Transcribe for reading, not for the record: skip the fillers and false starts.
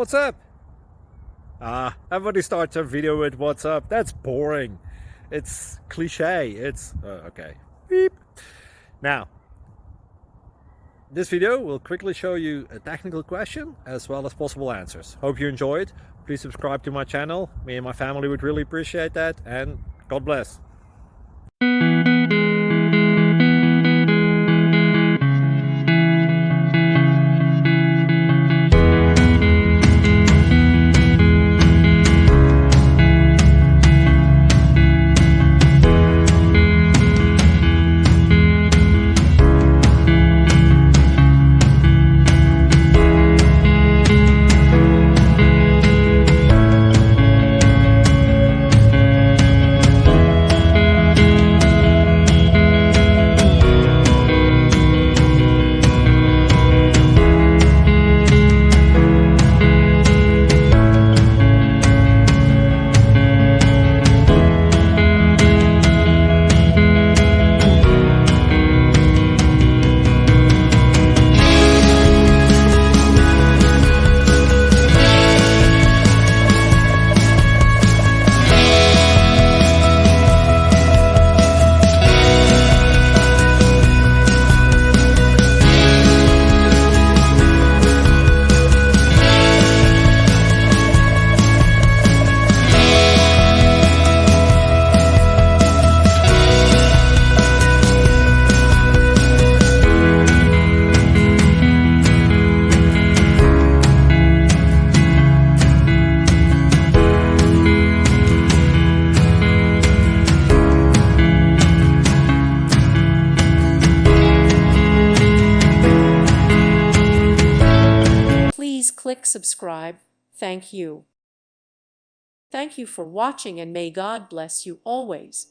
What's up? Everybody starts a video with what's up. That's boring. It's cliche. It's okay. Beep. Now, this video will quickly show you a technical question as well as possible answers. Hope you enjoyed. Please subscribe to my channel. Me and my family would really appreciate that, and God bless. Please click subscribe. Thank you. Thank you for watching, and may God bless you always.